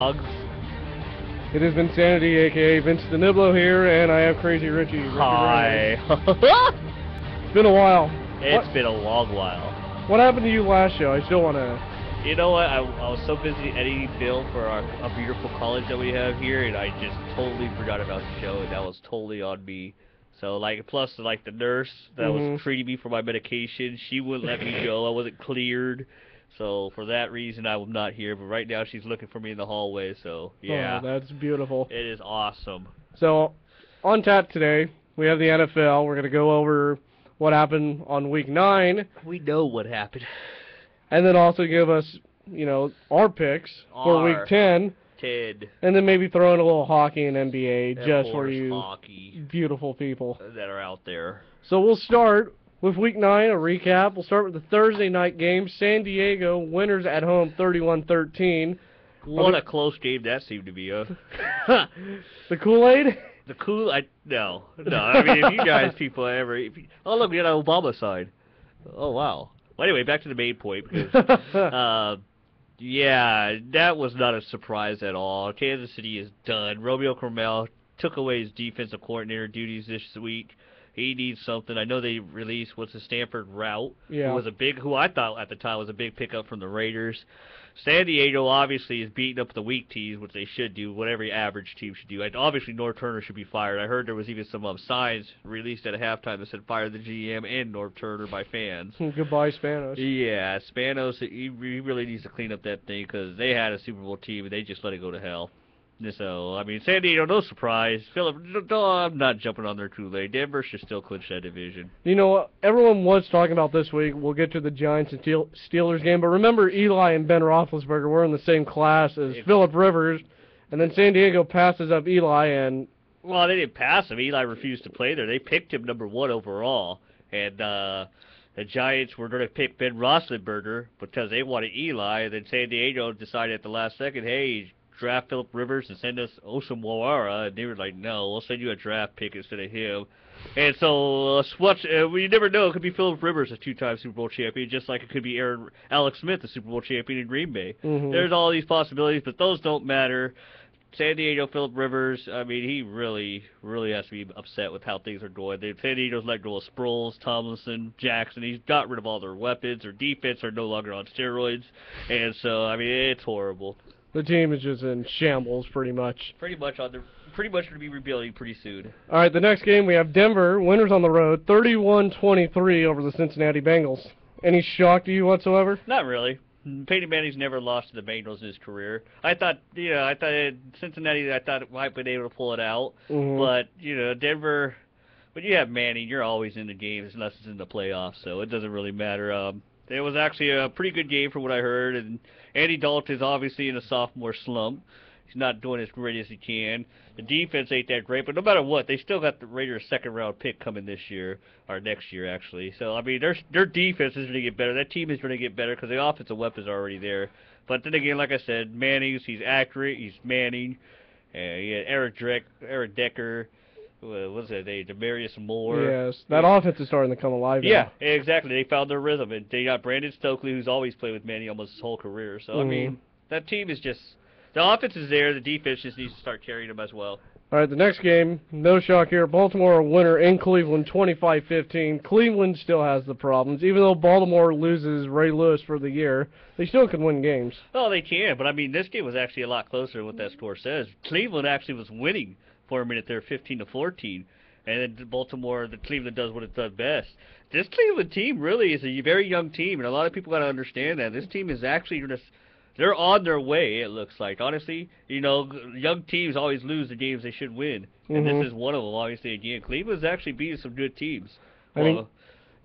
Hugs. It has been Sanity, aka Vince the Niblo here, and I have Crazy Richie. Hi. It's been a while. It's been a long while. What happened to you last show? I still want to... You know what? I was so busy editing film for a beautiful college that we have here, and I just totally forgot about the show, and that was totally on me. So, plus, the nurse that was treating me for my medication, she wouldn't let me go. I wasn't cleared. So, for that reason, I'm not here. But right now, she's looking for me in the hallway, so, yeah. Oh, that's beautiful. It is awesome. So, on tap today, we have the NFL. We're going to go over what happened on Week 9. We know what happened. And then also give us, our picks for Week 10. And then maybe throw in a little hockey and NBA just for you beautiful people that are out there. So we'll start with Week 9, a recap. We'll start with the Thursday night game. San Diego winners at home 31-13. What a close game that seemed to be. The Kool-Aid? The Kool-Aid? No. I mean, if you guys people ever... Oh, look, we got an Obama sign. Oh, wow. Well, anyway, back to the main point. Because, yeah, that was not a surprise at all. Kansas City is done. Romeo Crennel took away his defensive coordinator duties this week. He needs something. I know they released the Stanford route, who I thought at the time was a big pickup from the Raiders. San Diego obviously is beating up the weak teams, which they should do, what every average team should do. And obviously, Norv Turner should be fired. I heard there was even some signs released at a halftime that said fire the GM and Norv Turner by fans. Goodbye, Spanos. Yeah, Spanos, he really needs to clean up that thing because they had a Super Bowl team and they just let it go to hell. So, I mean, San Diego, no surprise. Philip, no, I'm not jumping on their Kool-Aid. Denver should still clinch that division. You know what? Everyone was talking about this week. We'll get to the Giants and Steelers game. But remember, Eli and Ben Roethlisberger were in the same class as Philip Rivers. And then San Diego passes up Eli and... Well, they didn't pass him. Eli refused to play there. They picked him number 1 overall. And the Giants were going to pick Ben Roethlisberger because they wanted Eli. And then San Diego decided at the last second, hey, draft Philip Rivers and send us Osamawara, and they were like, no, we'll send you a draft pick instead of him. And so, we never know. It could be Philip Rivers, a 2-time Super Bowl champion, just like it could be Alex Smith, a Super Bowl champion in Green Bay. There's all these possibilities, but those don't matter. San Diego, Philip Rivers, I mean, he really, really has to be upset with how things are going. San Diego's let go of Sproles, Tomlinson, Jackson. He's got rid of all their weapons. Their defense are no longer on steroids. And so, I mean, it's horrible. The team is just in shambles, pretty much. Pretty much going to be rebuilding pretty soon. All right, the next game we have Denver, winners on the road, 31-23 over the Cincinnati Bengals. Any shock to you whatsoever? Not really. Peyton Manning's never lost to the Bengals in his career. I thought Cincinnati, might have been able to pull it out. But, Denver, when you have Manning, you're always in the games unless it's in the playoffs, so it doesn't really matter. It was actually a pretty good game from what I heard, and Andy Dalton is obviously in a sophomore slump. He's not doing as great as he can. The defense ain't that great, but no matter what, they still got the Raiders' second-round pick coming this year, or next year, actually. So, I mean, their defense is going to get better. That team is going to get better because the offensive weapons are already there. But then again, like I said, Manning, he's accurate. He's Manning. He had Eric Decker. What was that name? Demarius Moore. Yes, that offense is starting to come alive now. Yeah, exactly. They found their rhythm, and they got Brandon Stokely, who's always played with Manning almost his whole career. So, I mean, that team is just... The offense is there. The defense just needs to start carrying them as well. All right, the next game, no shock here. Baltimore a winner in Cleveland, 25-15. Cleveland still has the problems. Even though Baltimore loses Ray Lewis for the year, they still can win games. Oh, they can, but, I mean, this game was actually a lot closer than what that score says. Cleveland actually was winning for a minute there, 15-14. And then Cleveland does what it does best. This Cleveland team really is a very young team, and a lot of people got to understand that. This team is actually they're on their way, it looks like. Honestly, young teams always lose the games they should win. And this is one of them, obviously, again. Cleveland's actually beating some good teams. I mean,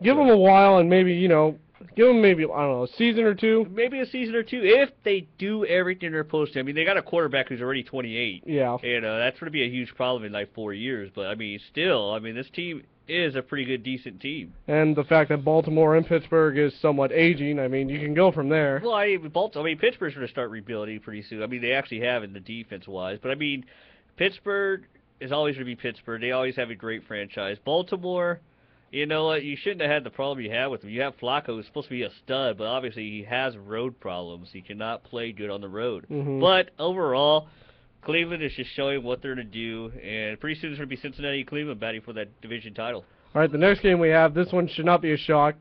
give them a while and maybe, give them maybe, I don't know, a season or two. Maybe a season or two if they do everything they're supposed to. I mean, they got a quarterback who's already 28. Yeah. And that's going to be a huge problem in 4 years. But, I mean, still, this team is a pretty good, decent team. And the fact that Baltimore and Pittsburgh is somewhat aging, I mean, you can go from there. Well, Pittsburgh's going to start rebuilding pretty soon. I mean, they actually have in the defense-wise. But, I mean, Pittsburgh is always going to be Pittsburgh. They always have a great franchise. Baltimore... You know what? You shouldn't have had the problem you had with him. You have Flacco, who's supposed to be a stud, but obviously he has road problems. He cannot play good on the road. But overall, Cleveland is just showing what they're going to do, and pretty soon it's going to be Cincinnati and Cleveland batting for that division title. All right, the next game we have, this one should not be a shock.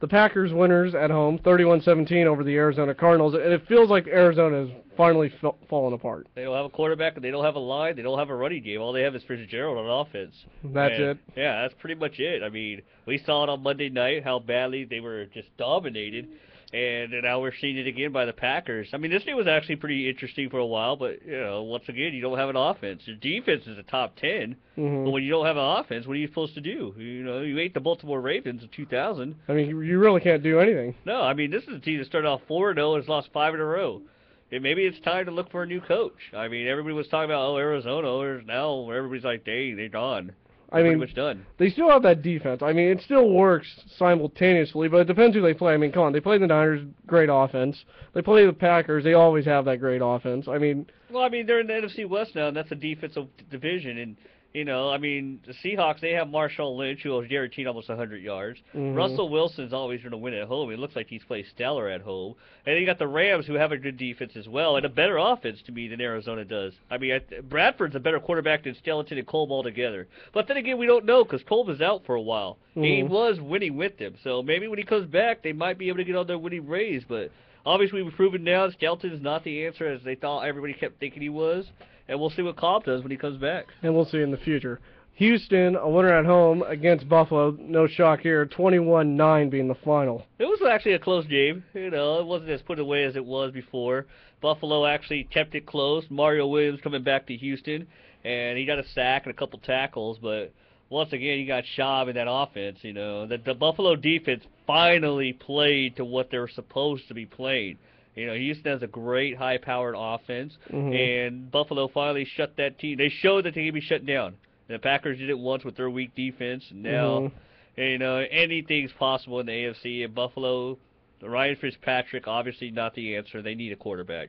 The Packers winners at home, 31-17 over the Arizona Cardinals, and it feels like Arizona is finally falling apart. They don't have a quarterback, and they don't have a line, they don't have a running game. All they have is Fitzgerald on offense. That's it. Yeah, that's pretty much it. I mean, we saw it on Monday night, how badly they were just dominated, and now we're seeing it again by the Packers. I mean, this game was actually pretty interesting for a while, but, you know, once again, you don't have an offense. Your defense is a top 10, but when you don't have an offense, what are you supposed to do? You know, you ate the Baltimore Ravens in 2000. I mean, you really can't do anything. No, I mean, this is a team that started off 4-0 and has lost 5 in a row. And maybe it's time to look for a new coach. I mean, everybody was talking about, Arizona. Now everybody's like, dang, they're gone. Pretty much done. They still have that defense. I mean, it still works simultaneously, but it depends who they play. I mean, come on, they play the Niners, great offense. They play the Packers, they always have that great offense. I mean, well, I mean, they're in the NFC West now, and that's a defensive division, and you know, I mean, the Seahawks, they have Marshawn Lynch, who has guaranteed almost 100 yards. Russell Wilson's always going to win at home. It looks like he's played stellar at home. And then you got the Rams, who have a good defense as well, and a better offense to me than Arizona does. I mean, Bradford's a better quarterback than Stellington and Kolb altogether. But then again, we don't know, because Kolb is out for a while. He was winning with them. So maybe when he comes back, they might be able to get on their winning ways. But obviously, we've proven now Stellington is not the answer, as they thought everybody kept thinking he was. And we'll see what Kolb does when he comes back. And we'll see in the future. Houston, a winner at home against Buffalo. No shock here. 21-9 being the final. It was actually a close game. You know, it wasn't as put away as it was before. Buffalo actually kept it close. Mario Williams coming back to Houston, and he got a sack and a couple tackles. But once again, you got Schaub in that offense. You know, the Buffalo defense finally played to what they were supposed to be playing. You know, Houston has a great high-powered offense, and Buffalo finally shut that team. They showed that they can be shut down. The Packers did it once with their weak defense, and now, you know, anything's possible in the AFC. And Buffalo, Ryan Fitzpatrick, obviously not the answer. They need a quarterback.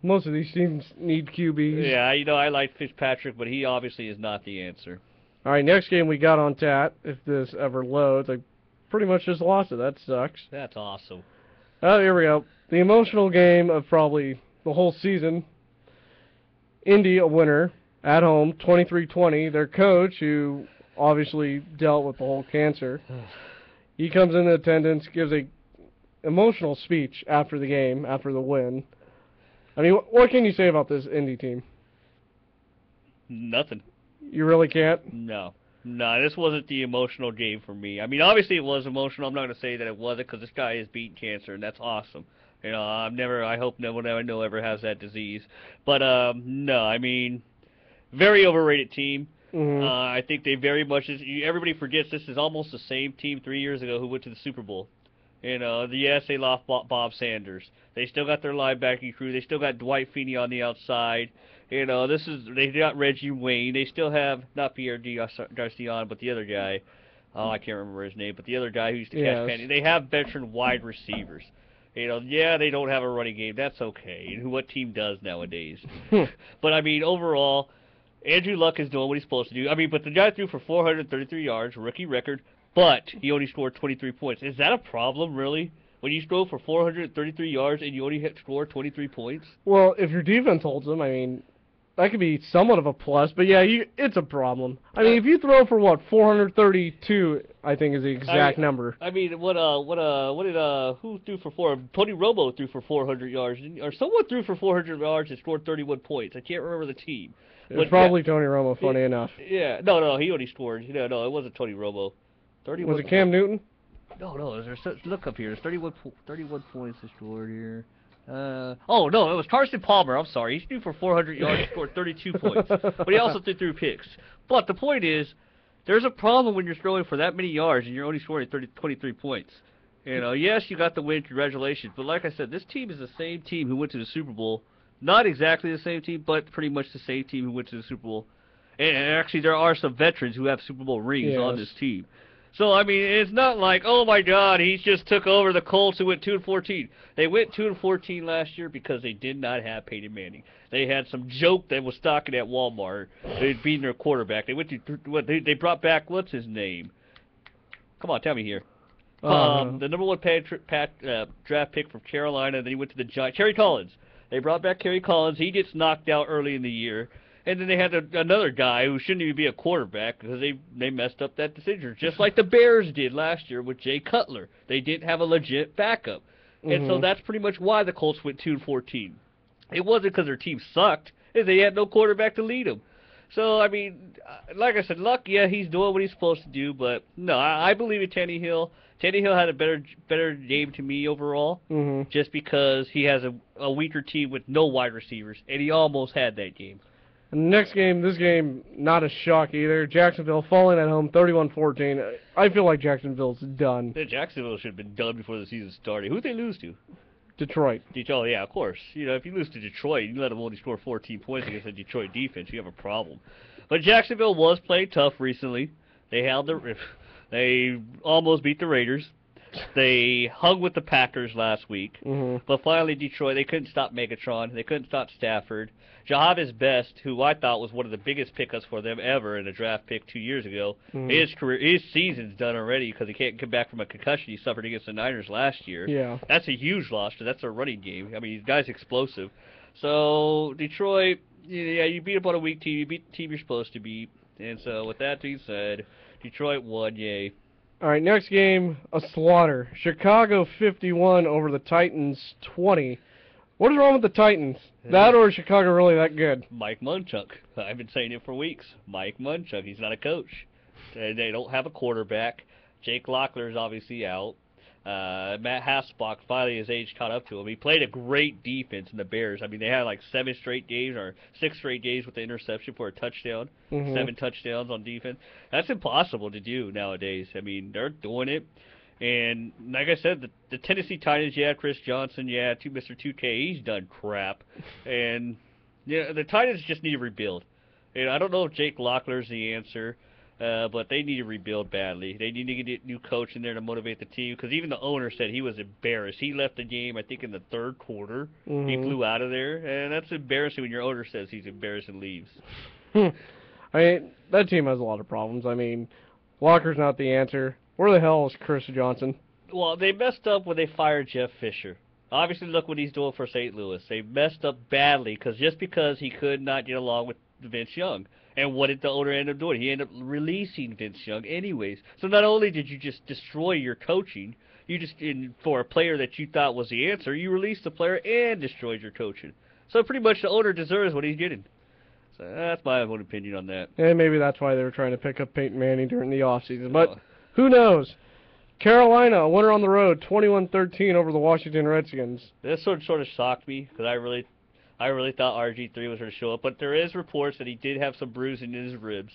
Most of these teams need QBs. Yeah, you know, I like Fitzpatrick, but he obviously is not the answer. All right, next game we got on tap. If this ever loads, I pretty much just lost it. That sucks. That's awesome. Oh, here we go. The emotional game of probably the whole season. Indy, a winner, at home, 23-20. Their coach, who obviously dealt with the whole cancer, he comes into attendance, gives a emotional speech after the game, after the win. I mean, what can you say about this Indy team? Nothing. You really can't? No. No, this wasn't the emotional game for me. I mean, obviously it was emotional. I'm not going to say that it wasn't, because this guy has beaten cancer, and that's awesome. You know, I hope no one I know ever has that disease. But, no, I mean, very overrated team. I think they very much, everybody forgets this is almost the same team 3 years ago who went to the Super Bowl. You know, yes, they lost Bob Sanders. They still got their linebacking crew. They still got Dwight Feeney on the outside. You know, they got Reggie Wayne. They still have, not Pierre Garcion, but the other guy. Oh, I can't remember his name, but the other guy who used to catch penalties. They have veteran wide receivers. You know, yeah, they don't have a running game. That's okay. What team does nowadays? But, I mean, overall, Andrew Luck is doing what he's supposed to do. I mean, but the guy threw for 433 yards, rookie record, but he only scored 23 points. Is that a problem, really? When you throw for 433 yards and you only score 23 points? Well, if your defense holds them, I mean, that could be somewhat of a plus, but yeah, it's a problem. I mean, if you throw for 432, I think is the exact number. I mean, who threw for 4? Tony Romo threw for 400 yards, or someone threw for 400 yards and scored 31 points. I can't remember the team. It was probably Tony Romo, funny enough. Yeah, no, he only scored. No, it wasn't Tony Romo. 31. Was it Cam Newton? No, look up here. There's 31 points he scored here. Oh, no, it was Carson Palmer. I'm sorry. He threw for 400 yards and scored 32 points. But he also threw picks. But the point is, there's a problem when you're throwing for that many yards and you're only scoring 23 points. You know, yes, you got the win. Congratulations. But like I said, this team is the same team who went to the Super Bowl. Not exactly the same team, but pretty much the same team who went to the Super Bowl. And actually, there are some veterans who have Super Bowl rings on this team. So, I mean, it's not like, oh, my God, he just took over the Colts who went 2-14. They went 2-14 last year because they did not have Peyton Manning. They had some joke that was stocking at Walmart. They'd beaten their quarterback. They went to they brought back, what's his name? Come on, tell me here. Uh, The number one draft pick from Carolina, then he went to the Giants. Kerry Collins. They brought back Kerry Collins. He gets knocked out early in the year. And then they had another guy who shouldn't even be a quarterback because they messed up that decision, just like the Bears did last year with Jay Cutler. They didn't have a legit backup. And so that's pretty much why the Colts went 2-14. It wasn't because their team sucked. They had no quarterback to lead them. So, I mean, like I said, Luck, yeah, he's doing what he's supposed to do. But, no, I believe in Tannehill. Tannehill had a better game to me overall just because he has a weaker team with no wide receivers. And he almost had that game. And the next game, this game, not a shock either. Jacksonville falling at home 31-14. I feel like Jacksonville's done. Yeah, Jacksonville should have been done before the season started. Who'd they lose to? Detroit. Oh, yeah, of course. You know, if you lose to Detroit, you let them only score 14 points against the Detroit defense, you have a problem. But Jacksonville was playing tough recently. They almost beat the Raiders. They hung with the Packers last week. But finally, Detroit, they couldn't stop Megatron. They couldn't stop Stafford. Jahavis Best, who I thought was one of the biggest pickups for them ever in a draft pick 2 years ago, his season's done already because he can't come back from a concussion he suffered against the Niners last year. Yeah. That's a huge loss because that's their running game. I mean, the guy's explosive. So, Detroit, yeah, you beat up on a weak team. You beat the team you're supposed to beat. And so, with that being said, Detroit won, yay. All right, next game, a slaughter. Chicago 51 over the Titans 20. What is wrong with the Titans? That or is Chicago really that good? Mike Munchak. I've been saying it for weeks. Mike Munchak. He's not a coach. They don't have a quarterback. Jake Locklear is obviously out. Matt Hasselbeck, finally his age caught up to him. He played a great defense in the Bears. I mean, they had like 7 straight games or 6 straight games with the interception for a touchdown. 7 touchdowns on defense. That's impossible to do nowadays. I mean, they're doing it. And like I said, the Tennessee Titans, yeah, Chris Johnson, yeah, Mr. 2K, he's done crap. And yeah, the Titans just need to rebuild. And I don't know if Jake Locklear's the answer, but they need to rebuild badly. They need to get a new coach in there to motivate the team because even the owner said he was embarrassed. He left the game, I think, in the 3rd quarter. He flew out of there, and that's embarrassing when your owner says he's embarrassed and leaves. I mean, that team has a lot of problems. I mean, Walker's not the answer. Where the hell is Chris Johnson? Well, they messed up when they fired Jeff Fisher. Obviously, look what he's doing for St. Louis. They messed up badly because he could not get along with Vince Young. And what did the owner end up doing? He ended up releasing Vince Young anyways. So not only did you just destroy your coaching, for a player that you thought was the answer, you released the player and destroyed your coaching. So pretty much the owner deserves what he's getting. So that's my own opinion on that. And maybe that's why they were trying to pick up Peyton Manning during the offseason. But who knows? Carolina, a winner on the road, 21-13 over the Washington Redskins. This sort of shocked me because I really thought RG3 was going to show up. But there is reports that he did have some bruising in his ribs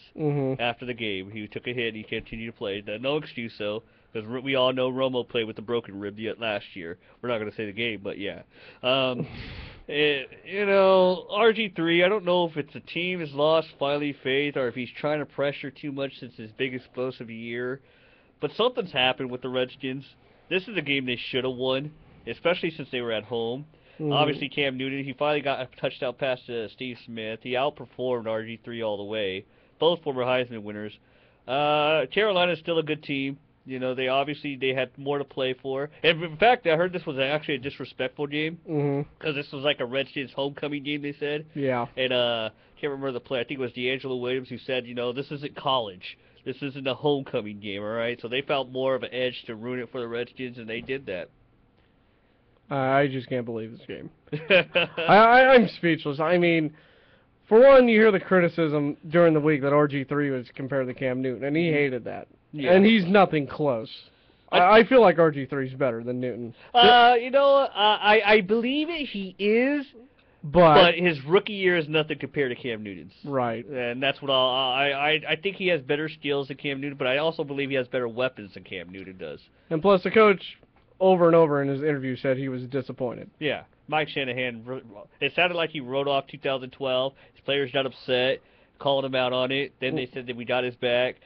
after the game. He took a hit and he continued to play. No excuse, though, because we all know Romo played with a broken rib last year. We're not going to say the game, but yeah. RG3, I don't know if it's the team has lost finally faith or if he's trying to pressure too much since his big explosive year. But something's happened with the Redskins. This is a game they should have won, especially since they were at home. Obviously, Cam Newton, he finally got a touchdown pass to Steve Smith. He outperformed RG3 all the way. Both former Heisman winners. Carolina's still a good team. You know, they had more to play for. And in fact, I heard this was actually a disrespectful game because this was like a Redskins homecoming game, they said. Yeah. And I can't remember the play. I think it was D'Angelo Williams who said, this isn't college. This isn't a homecoming game, all right? So they felt more of an edge to ruin it for the Redskins, and they did that. I just can't believe this game. I'm speechless. I mean, for one, you hear the criticism during the week that RG3 was compared to Cam Newton, and he hated that. Yeah. And he's nothing close. I feel like RG3 is better than Newton. I believe it. He is. But his rookie year is nothing compared to Cam Newton's. Right. And that's what I think he has better skills than Cam Newton, but I also believe he has better weapons than Cam Newton does. And plus, the coach, over and over in his interview, said he was disappointed. Yeah. Mike Shanahan, it sounded like he wrote off 2012. His players got upset, called him out on it. Then they said that we got his back.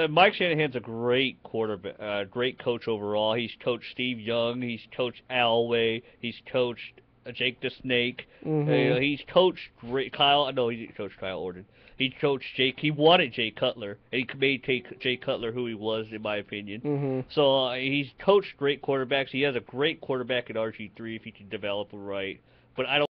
Mike Shanahan's a great quarterback, great coach overall. He's coached Steve Young. He's coached Elway. He's coached Jake the Snake. Mhm. He's coached Kyle. No, he didn't coach Kyle Orton. He coached Jake. He wanted Jay Cutler, and he made Jay Cutler who he was, in my opinion. Mhm. So he's coached great quarterbacks. He has a great quarterback in RG3 if he can develop him right. But I don't.